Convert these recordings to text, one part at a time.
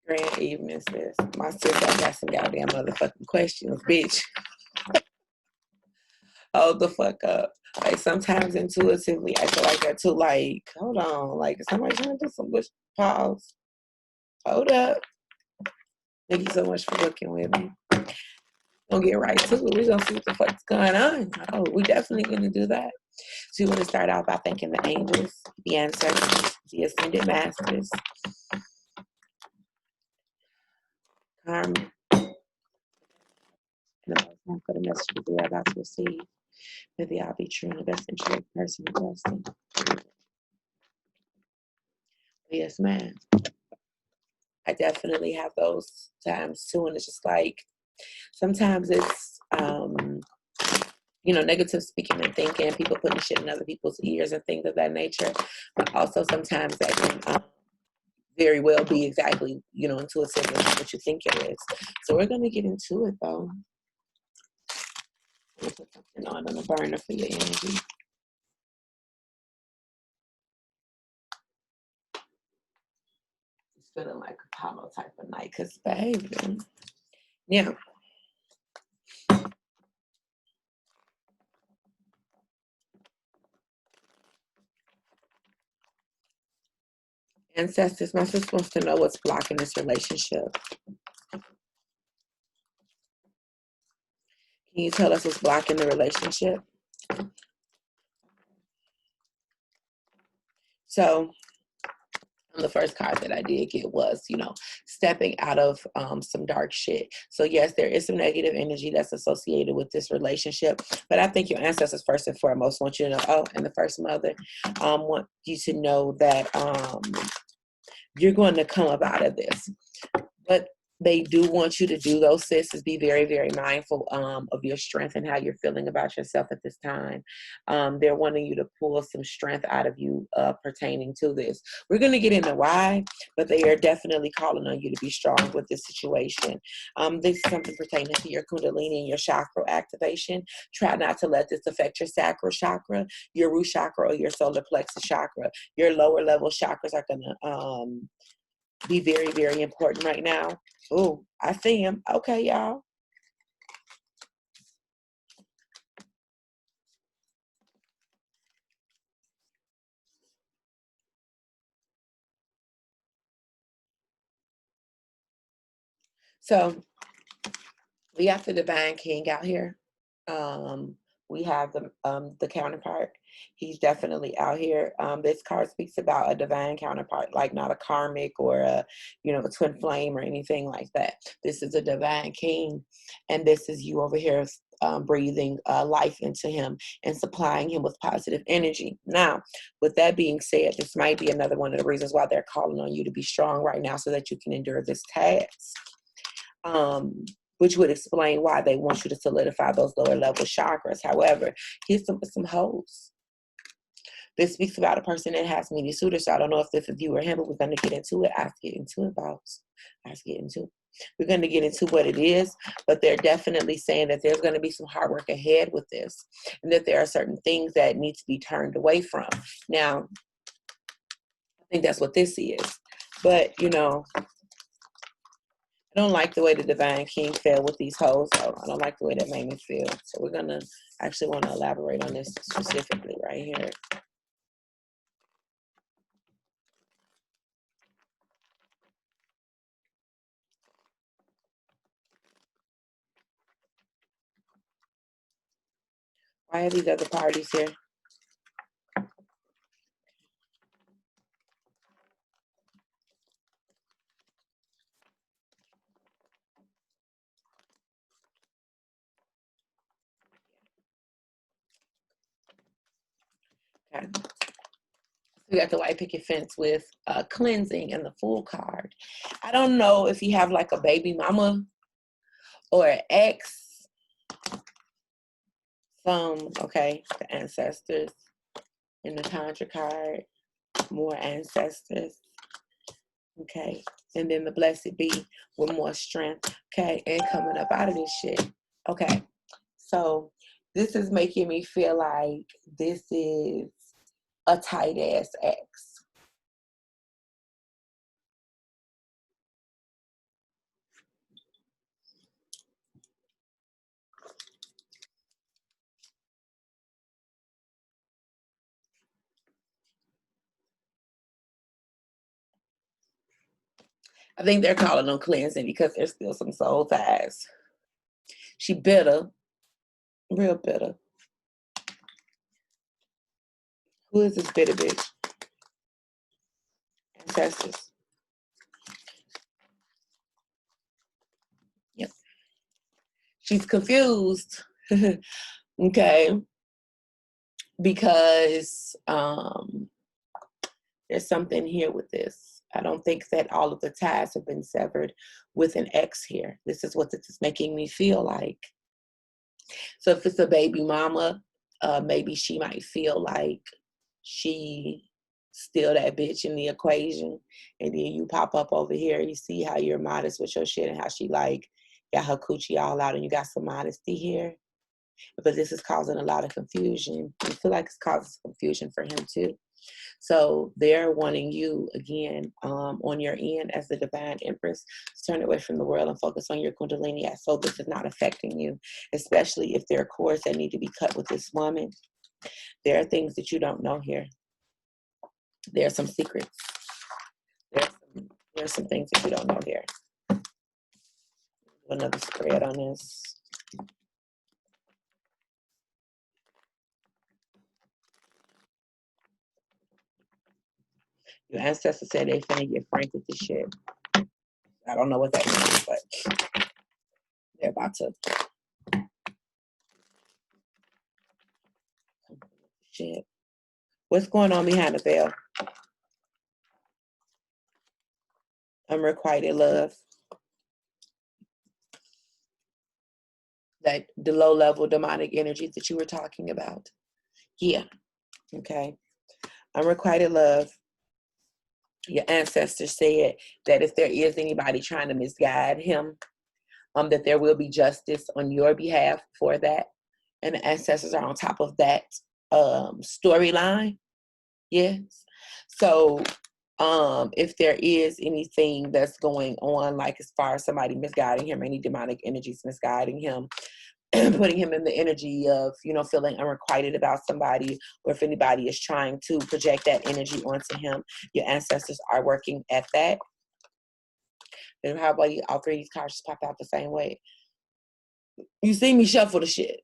Grand evening, sis. My sis, I got some goddamn motherfucking questions, bitch. Hold the fuck up. Like sometimes intuitively, I feel like that too. Like, hold on. Like, is somebody trying to do some bush? Pause. Hold up. Thank you so much for looking with me. Gonna get right to it. We're gonna see what the fuck's going on. Oh, we definitely gonna do that. So we want to start out by thanking the angels, the ancestors, the ascended masters, karma, and the most for the messages we are about to receive. May they all be true in the best interest of the person requesting. Yes, ma'am. I definitely have those times too, and it's just like sometimes it's negative speaking and thinking, people putting shit in other people's ears and things of that nature. But also sometimes that can very well be exactly intuitive and what you think it is. So we're gonna get into it though. I'm gonna put something on the burner for your energy. It's feeling like a Apollo type of night, cause baby, yeah. Ancestors, my sister wants to know what's blocking this relationship. Can you tell us what's blocking the relationship? So the first card that I did get was, stepping out of some dark shit. So yes, there is some negative energy that's associated with this relationship, but I think your ancestors first and foremost want you to know, and the first mother want you to know that you're going to come up out of this. But they do want you to do those, sis, is be very, very mindful of your strength and how you're feeling about yourself at this time. They're wanting you to pull some strength out of you pertaining to this. We're going to get into why, but they are definitely calling on you to be strong with this situation. This is something pertaining to your kundalini and your chakra activation. Try not to let this affect your sacral chakra, your root chakra, or your solar plexus chakra. Your lower level chakras are going to be very, very important right now. Oh, I see him. Okay, y'all. So we have the Divine King out here. We have the counterpart. He's definitely out here. This card speaks about a divine counterpart, like not a karmic or a twin flame or anything like that. This is a divine king, and this is you over here breathing life into him and supplying him with positive energy. Now, with that being said, this might be another one of the reasons why they're calling on you to be strong right now, so that you can endure this task. Which would explain why they want you to solidify those lower level chakras. However, here's some holes. This speaks about a person that has many suitors. So I don't know if this is you or him, but we're going to get into it. Let's get into it, boss. Let's get into it. We're going to get into what it is, but they're definitely saying that there's going to be some hard work ahead with this, and that there are certain things that need to be turned away from. Now, I think that's what this is. But, I don't like the way the Divine King fell with these hoes, though. I don't like the way that made me feel. So we're going to actually want to elaborate on this specifically right here. Why are these other parties here? Okay. We got the white picket fence with cleansing and the Fool card. I don't know if you have like a baby mama or an ex. Okay, the ancestors in the Tantra card, more ancestors. Okay, and then the blessed be with more strength. Okay, and coming up out of this shit. Okay, so this is making me feel like this is a tight ass ex. I think they're calling them cleansing because there's still some soul ties. She bitter, real bitter. Who is this bitter bitch? Ancestors. Yep. She's confused. Okay. Because there's something here with this. I don't think that all of the ties have been severed with an ex here. This is what this is making me feel like. So if it's a baby mama, maybe she might feel like she still that bitch in the equation. And then you pop up over here, you see how you're modest with your shit and how she like got her coochie all out and you got some modesty here. But this is causing a lot of confusion. I feel like it's causing confusion for him too. So they're wanting you again on your end as the divine empress to turn away from the world and focus on your kundalini. So this is not affecting you, especially if there are cords that need to be cut with this woman. There are things that you don't know here. There are some secrets. There are some things that you don't know here. Another spread on this. Your ancestors said they finna get frank with this shit. I don't know what that means, but they're about to. Shit. What's going on behind the veil? Unrequited love. That the low level demonic energies that you were talking about. Yeah. Okay. Unrequited love. Your ancestors said that if there is anybody trying to misguide him, that there will be justice on your behalf for that. And the ancestors are on top of that storyline. Yes. So if there is anything that's going on, like as far as somebody misguiding him, any demonic energies misguiding him, putting him in the energy of, feeling unrequited about somebody, or if anybody is trying to project that energy onto him, your ancestors are working at that. And how about all three of these cards just pop out the same way? You see me shuffle the shit.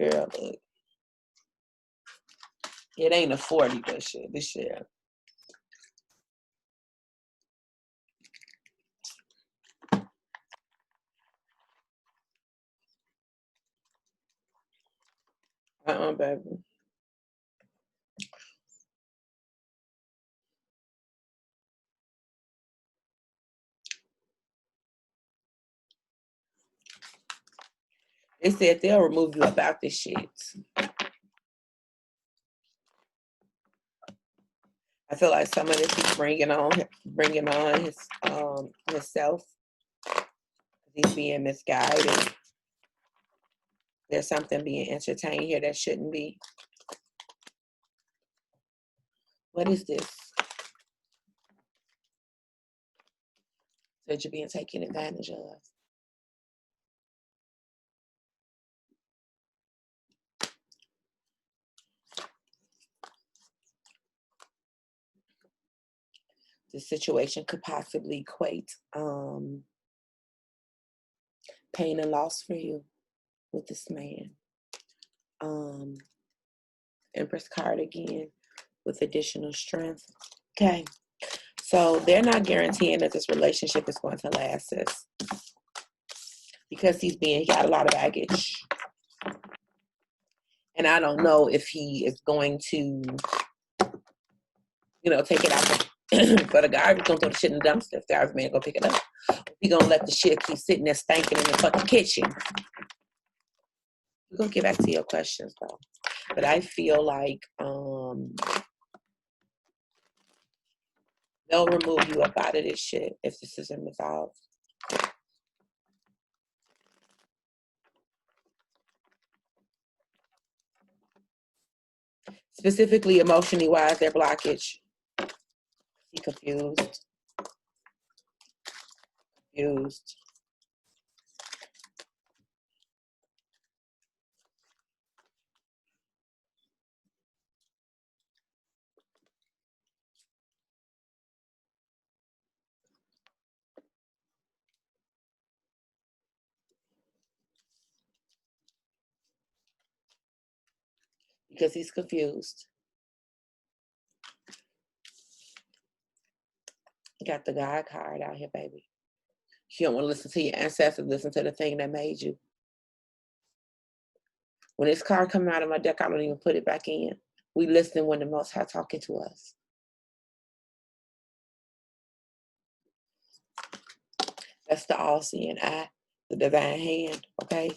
Girl, look. It ain't a 40, but shit. This shit. Baby. They said they'll remove you about this shit. I feel like some of this he's bringing on himself. He's being misguided. There's something being entertained here that shouldn't be. What is this? That you're being taken advantage of. The situation could possibly equate pain and loss for you with this man. Empress card again with additional strength. Okay. So they're not guaranteeing that this relationship is going to last, sis. Because he got a lot of baggage. And I don't know if he is going to, take it out for the garbage, gonna throw the shit in the dumpster if the garbage man go pick it up. He gonna let the shit keep sitting there stinking in the fucking kitchen. We're gonna get back to your questions though. But I feel like they'll remove you up out of this shit if this isn't resolved. Specifically, emotionally wise, their blockage. He confused. because he's confused. You got the God card out here, baby. You don't want to listen to your ancestors, listen to the thing that made you. When this card comes out of my deck, I don't even put it back in. We listen when the Most High talking to us. That's the all-seeing eye, the divine hand, okay?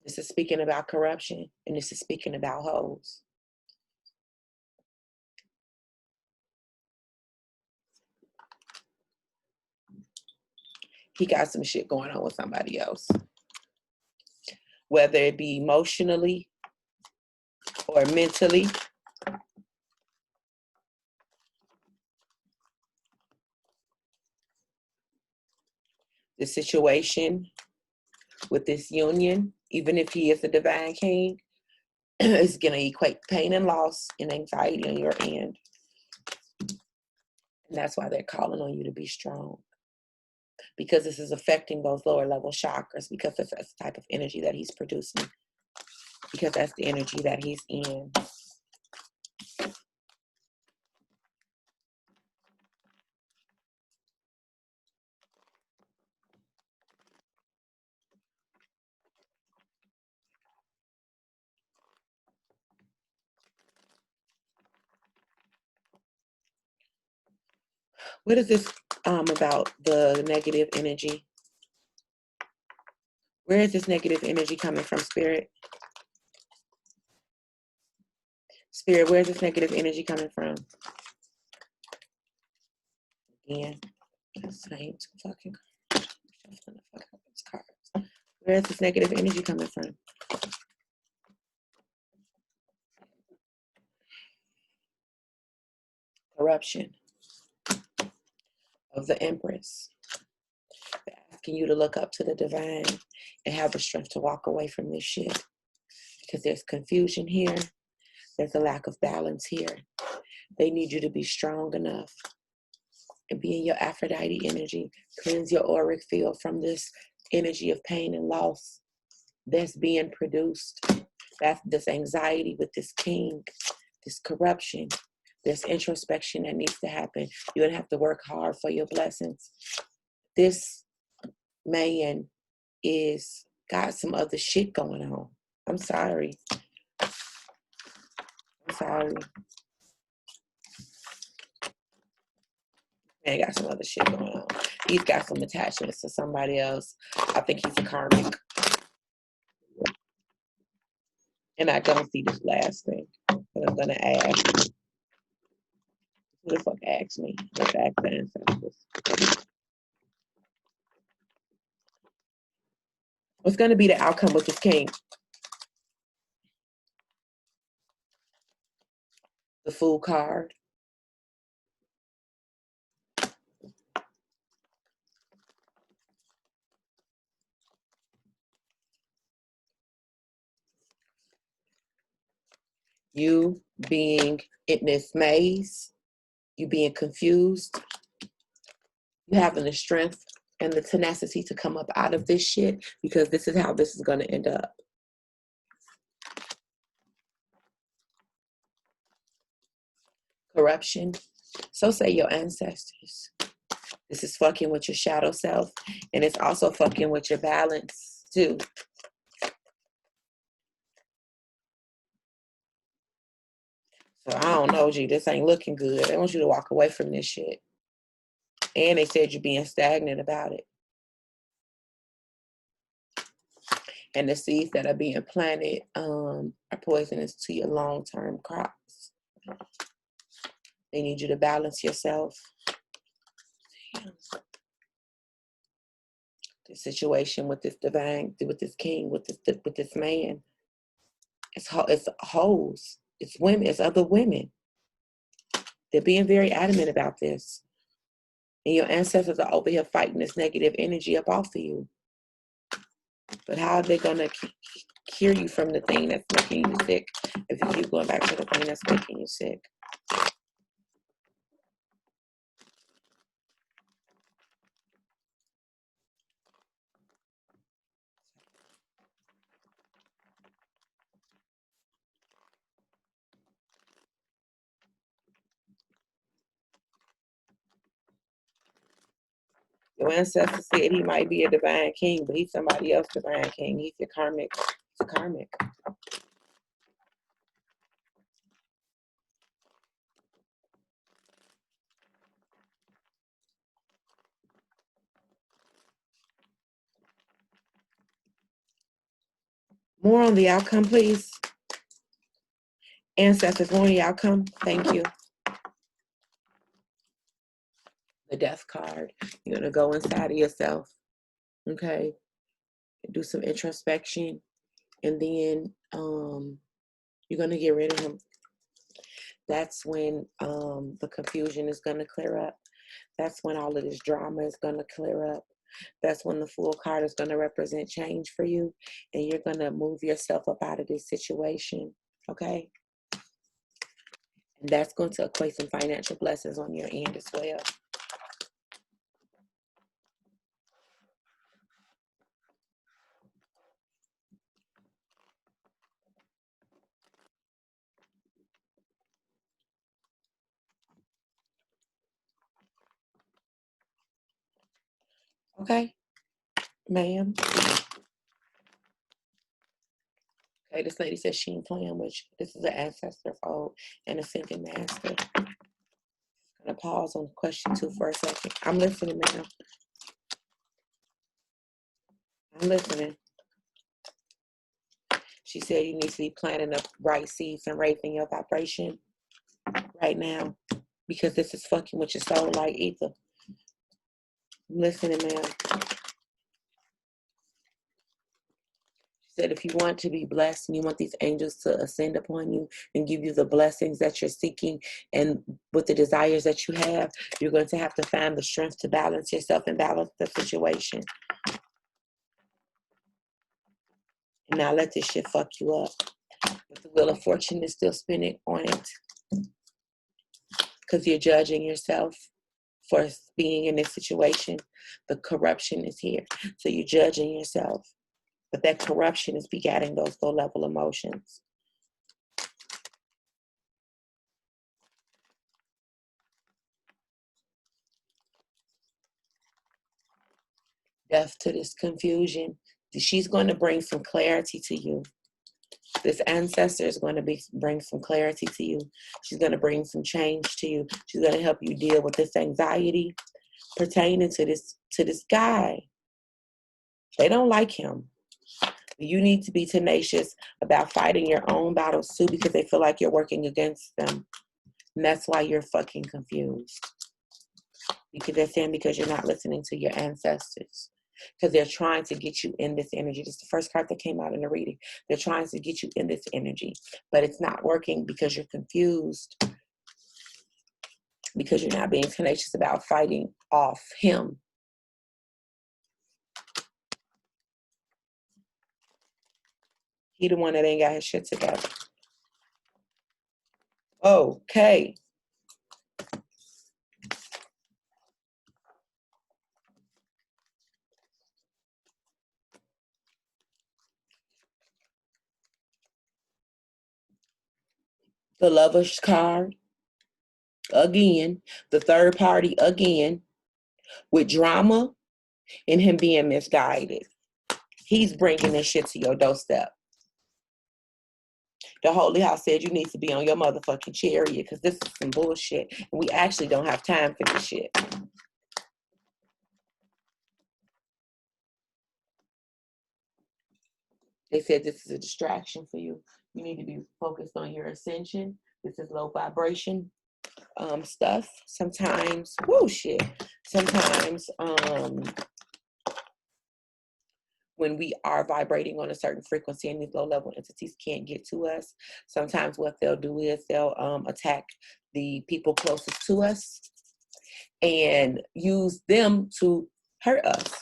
This is speaking about corruption, and this is speaking about hoes. He got some shit going on with somebody else. Whether it be emotionally or mentally. The situation with this union, even if he is a divine king, is going to equate pain and loss and anxiety on your end. And that's why they're calling on you to be strong. Because this is affecting those lower level chakras, because that's the type of energy that he's producing. Because that's the energy that he's in. What is this about the negative energy? Where is this negative energy coming from, Spirit? Spirit, where's this negative energy coming from? Again, same fucking cards. Shuffling the fuck out these cards. Where's this negative energy coming from? Corruption of the Empress. They're asking you to look up to the divine and have the strength to walk away from this shit. Because there's confusion here. There's a lack of balance here. They need you to be strong enough and be in your Aphrodite energy. Cleanse your auric field from this energy of pain and loss that's being produced. That's this anxiety with this king, this corruption. There's introspection that needs to happen. You're gonna have to work hard for your blessings. This man is got some other shit going on. I'm sorry. I'm sorry. Man got some other shit going on. He's got some attachments to somebody else. I think he's a karmic. And I don't see this last thing. But I'm gonna ask. Who the fuck asked me? Let's ask the ancestors. What's gonna be the outcome with this king? The Fool card. You being in this maze, you being confused, you having the strength and the tenacity to come up out of this shit, because this is how this is going to end up. Corruption. So say your ancestors. This is fucking with your shadow self, and it's also fucking with your balance too. So I don't know, G, this ain't looking good. They want you to walk away from this shit. And they said you're being stagnant about it. And the seeds that are being planted are poisonous to your long-term crops. They need you to balance yourself. The situation with this divine, with this king, with this man, it's hoes, it's women, it's other women. They're being very adamant about this. And your ancestors are over here fighting this negative energy up off of you. But how are they going to cure you from the thing that's making you sick if you keep going back to the thing that's making you sick? Your ancestor said he might be a divine king, but he's somebody else's divine king. He's your karmic. He's a karmic. More on the outcome, please. Ancestors, more on the outcome. Thank you. The death card. You're going to go inside of yourself. Okay. Do some introspection. And then you're going to get rid of him. That's when the confusion is going to clear up. That's when all of this drama is going to clear up. That's when the Fool card is going to represent change for you. And you're going to move yourself up out of this situation. Okay? And that's going to equate some financial blessings on your end as well. Okay, ma'am. Okay, this lady says she ain't playing with you. This is an ancestor fold and a sentient master. I'm gonna pause on question 2 for a second. I'm listening, ma'am. I'm listening. She said you need to be planting the right seeds and raising your vibration right now because this is fucking with your soul like ether. I'm listening, ma'am. Said if you want to be blessed and you want these angels to ascend upon you and give you the blessings that you're seeking and with the desires that you have, you're going to have to find the strength to balance yourself and balance the situation. And not let this shit fuck you up. But the Wheel of Fortune is still spinning on it because you're judging yourself for being in this situation. The corruption is here. So you're judging yourself. But that corruption is begatting those low-level emotions. Death to this confusion. She's going to bring some clarity to you. This ancestor is going to bring some clarity to you. She's going to bring some change to you. She's going to help you deal with this anxiety pertaining to this guy. They don't like him. You need to be tenacious about fighting your own battles too because they feel like you're working against them. And that's why you're fucking confused. Because they're saying because you're not listening to your ancestors. Because they're trying to get you in this energy. This is the first card that came out in the reading. They're trying to get you in this energy. But it's not working because you're confused. Because you're not being tenacious about fighting off him. He the one that ain't got his shit together. Okay. The Lover's card. Again. The third party again. With drama and him being misguided. He's bringing this shit to your doorstep. The Holy House said you need to be on your motherfucking chariot because this is some bullshit. And we actually don't have time for this shit. They said this is a distraction for you. You need to be focused on your ascension. This is low vibration stuff. Sometimes, shit. Sometimes when we are vibrating on a certain frequency and these low-level entities can't get to us, sometimes what they'll do is they'll attack the people closest to us and use them to hurt us.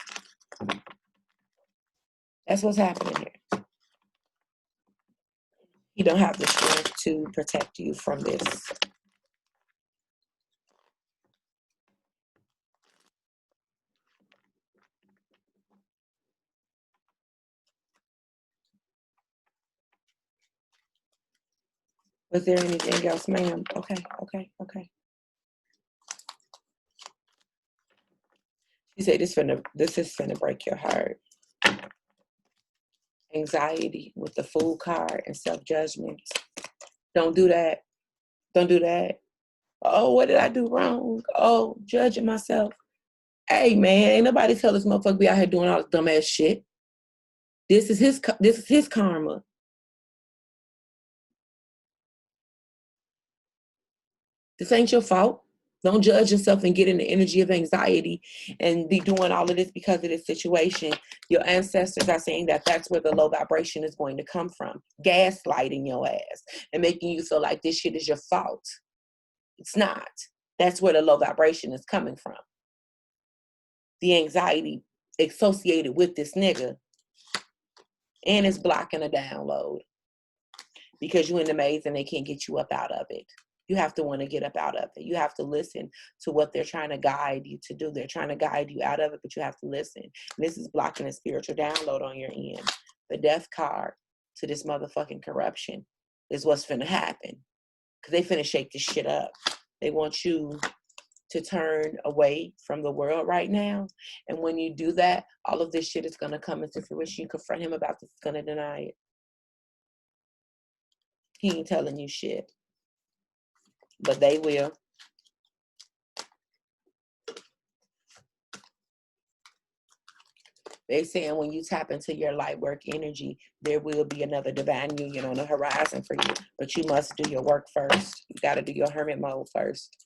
That's what's happening here. You don't have the strength to protect you from this. Was there anything else, ma'am? Okay. She said this is finna break your heart. Anxiety with the Fool card and self-judgment. Don't do that. Don't do that. Oh, what did I do wrong? Oh, judging myself. Hey, man, ain't nobody tell this motherfucker be out here doing all this dumbass shit. This is his karma. This ain't your fault. Don't judge yourself and get in the energy of anxiety and be doing all of this because of this situation. Your ancestors are saying that that's where the low vibration is going to come from. Gaslighting your ass and making you feel like this shit is your fault. It's not. That's where the low vibration is coming from. The anxiety associated with this nigga, and it's blocking a download because you in the maze and they can't get you up out of it. You have to want to get up out of it. You have to listen to what they're trying to guide you to do. They're trying to guide you out of it, but you have to listen. And this is blocking a spiritual download on your end. The death card to this motherfucking corruption is what's finna happen. Because they finna shake this shit up. They want you to turn away from the world right now. And when you do that, all of this shit is going to come into fruition. You confront him about this, he's going to deny it. He ain't telling you shit. But they will. They're saying when you tap into your light work energy, there will be another divine union on the horizon for you. But you must do your work first. You got to do your hermit mode first.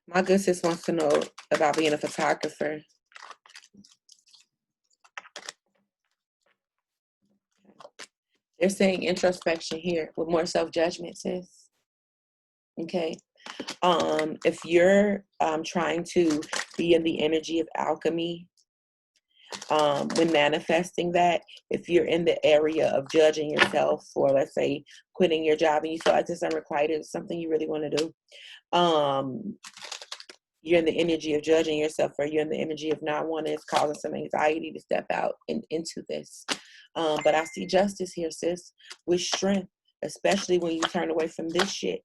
My good sis wants to know about being a photographer. They're saying introspection here with more self-judgment, sis. Okay. If you're trying to be in the energy of alchemy, when manifesting that, if you're in the area of judging yourself for, let's say, quitting your job and you feel like this unrequited is something you really want to do, you're in the energy of judging yourself, or you're in the energy of not wanting, it's causing some anxiety to step out into this. But I see justice here, sis, with strength, especially when you turn away from this shit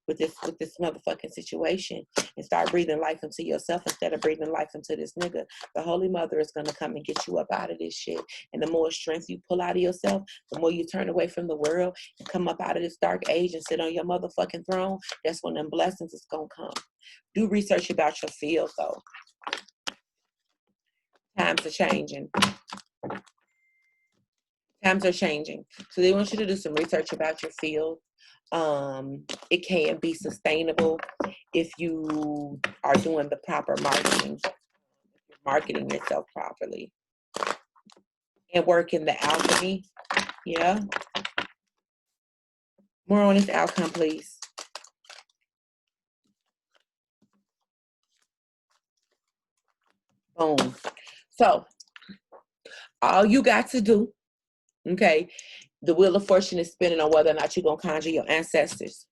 with this motherfucking situation and start breathing life into yourself instead of breathing life into this nigga. The Holy Mother is gonna come and get you up out of this shit. And the more strength you pull out of yourself, the more you turn away from the world and come up out of this dark age and sit on your motherfucking throne, that's when them blessings is gonna come. Do research about your field though. Times are changing. Times are changing. So they want you to do some research about your field. It can be sustainable if you are doing the proper marketing, if you're marketing yourself properly. And work in the alchemy. Yeah. More on this outcome, please. Boom. So all you got to do, okay, the Wheel of Fortune is spinning on whether or not you're going to conjure your ancestors.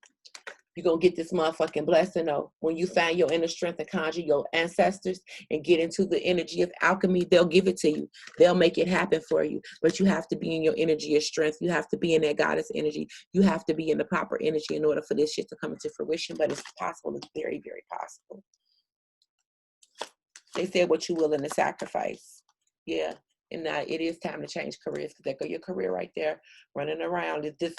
You're going to get this motherfucking blessing, though. When you find your inner strength and conjure your ancestors and get into the energy of alchemy, they'll give it to you. They'll make it happen for you. But you have to be in your energy of strength. You have to be in that goddess energy. You have to be in the proper energy in order for this shit to come into fruition. But it's possible. It's very, very possible. They said what you willing to sacrifice. Yeah. And now it is time to change careers, because there go your career right there, running around. This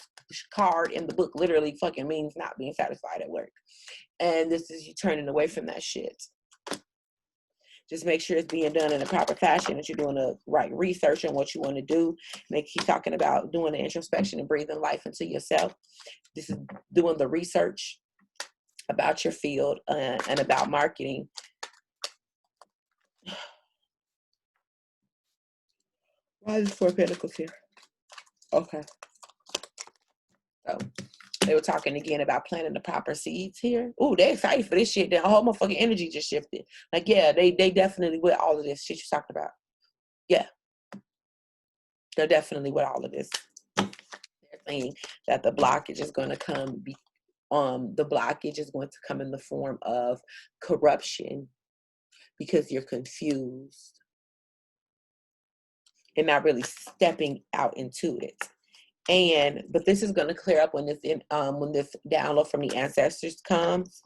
card in the book literally fucking means not being satisfied at work. And this is you turning away from that shit. Just make sure it's being done in a proper fashion, that you're doing the right research on what you want to do. And they keep talking about doing the introspection and breathing life into yourself. This is doing the research about your field and about marketing. Why is 4 Pentacles here? Okay. So they were talking again about planting the proper seeds here. Ooh, they're excited for this shit. Their whole motherfucking energy just shifted. Like, yeah, they definitely with all of this shit you're talking about. Yeah. They're definitely with all of this. They're saying that the blockage is going to come the blockage is going to come in the form of corruption because you're confused and not really stepping out into it. But this is going to clear up when this download from the ancestors comes,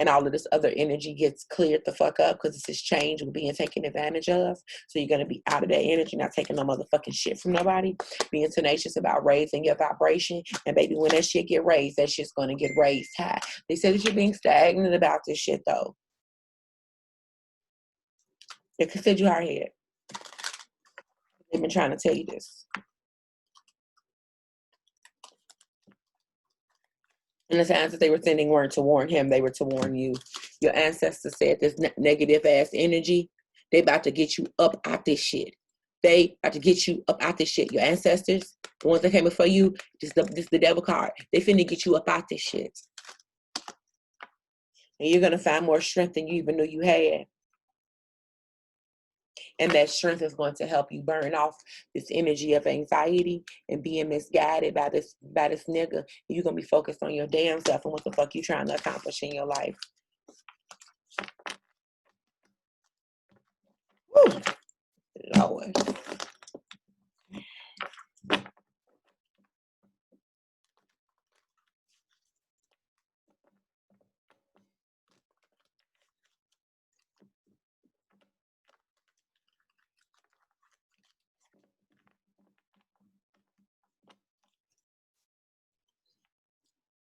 and all of this other energy gets cleared the fuck up, because this is change being taken advantage of. So you're going to be out of that energy, not taking no motherfucking shit from nobody, being tenacious about raising your vibration. And baby, when that shit get raised, that shit's going to get raised high. They said that you're being stagnant about this shit though. They said you hard headed. They've been trying to tell you this. And the signs that they were sending weren't to warn him, they were to warn you. Your ancestors said this negative ass energy, they about to get you up out this shit. They about to get you up out this shit. Your ancestors, the ones that came before you, this the devil card. They finna get you up out this shit. And you're gonna find more strength than you even knew you had. And that strength is going to help you burn off this energy of anxiety and being misguided by this nigga. You're going to be focused on your damn self and what the fuck you trying to accomplish in your life. Woo! Lord.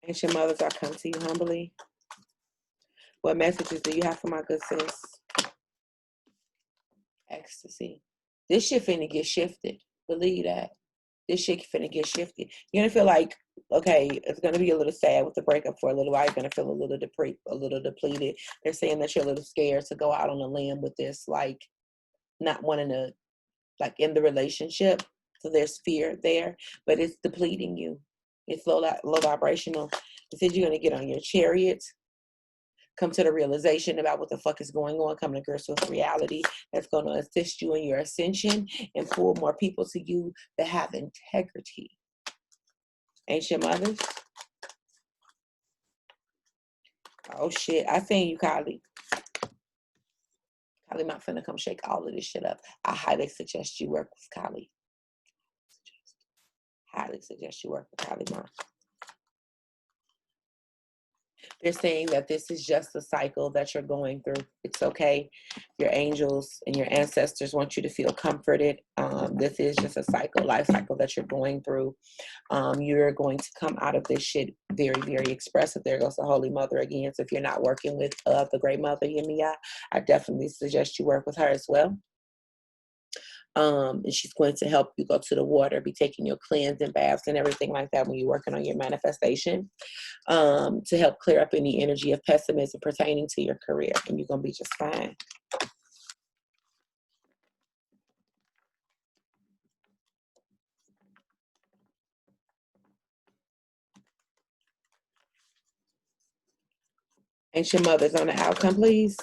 Ancient mothers, I come to you humbly. What messages do you have for my good sis? Ecstasy. This shit finna get shifted. Believe that. This shit finna get shifted. You're gonna feel like, okay, it's gonna be a little sad with the breakup for a little while. You're gonna feel a little depleted. They're saying that you're a little scared to go out on a limb with this, like not wanting to, like, in the relationship. So there's fear there, but it's depleting you. It's low vibrational. It says you're gonna get on your chariot, come to the realization about what the fuck is going on, come to grips with reality that's going to assist you in your ascension and pull more people to you that have integrity. Ancient mothers. Oh shit, I seen you, Kylie. Kylie might finna come shake all of this shit up. I highly suggest you work with Kylie. Highly suggest you work with Kylie, Mom. They're saying that this is just a cycle that you're going through. It's okay. Your angels and your ancestors want you to feel comforted. This is just a cycle, life cycle that you're going through. You're going to come out of this shit very, very expressive. There goes the Holy Mother again. So if you're not working with the Great Mother, Yemiya, I definitely suggest you work with her as well. And she's going to help you go to the water, be taking your cleansing baths and everything like that when you're working on your manifestation, to help clear up any energy of pessimism pertaining to your career, and you're going to be just fine. Ancient mothers on the outcome, please.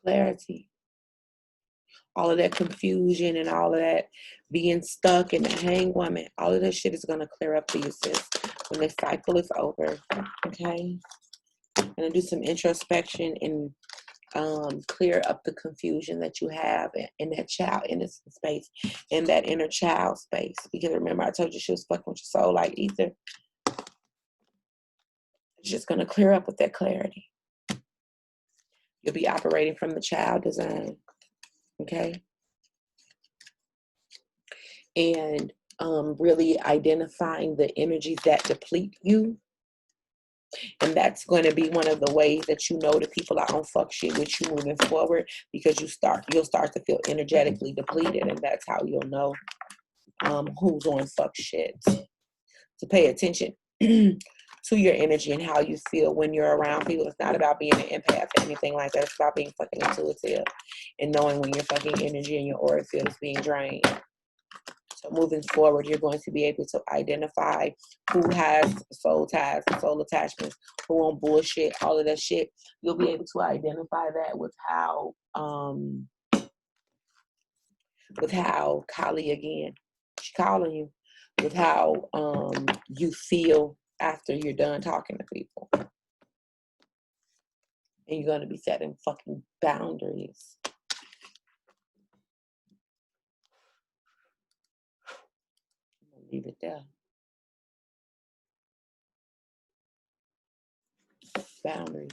Clarity. All of that confusion and all of that being stuck in the hangwoman, all of that shit is going to clear up for you, sis, when this cycle is over. Okay? I'm going to do some introspection and clear up the confusion that you have in that child innocent space, in that inner child space. Because remember, I told you she was fucking with your soul like ether. It's just going to clear up with that clarity. You'll be operating from the child design. Okay? And really identifying the energies that deplete you. And that's going to be one of the ways that you know that people are on fuck shit with you moving forward, because you'll start to feel energetically depleted, and that's how you'll know who's on fuck shit. To pay attention to your energy and how you feel when you're around people. It's not about being an empath or anything like that. It's about being fucking intuitive and knowing when your fucking energy and your aura field is being drained. So moving forward, you're going to be able to identify who has soul ties, soul attachments, who on bullshit, all of that shit. You'll be able to identify that with how Kali again, she's calling you, with how you feel after you're done talking to people. And you're going to be setting fucking boundaries. I'm going to leave it there. Boundaries.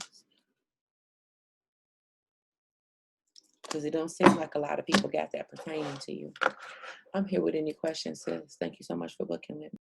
Because it don't seem like a lot of people got that pertaining to you. I'm here with any questions, sis. Thank you so much for booking with me.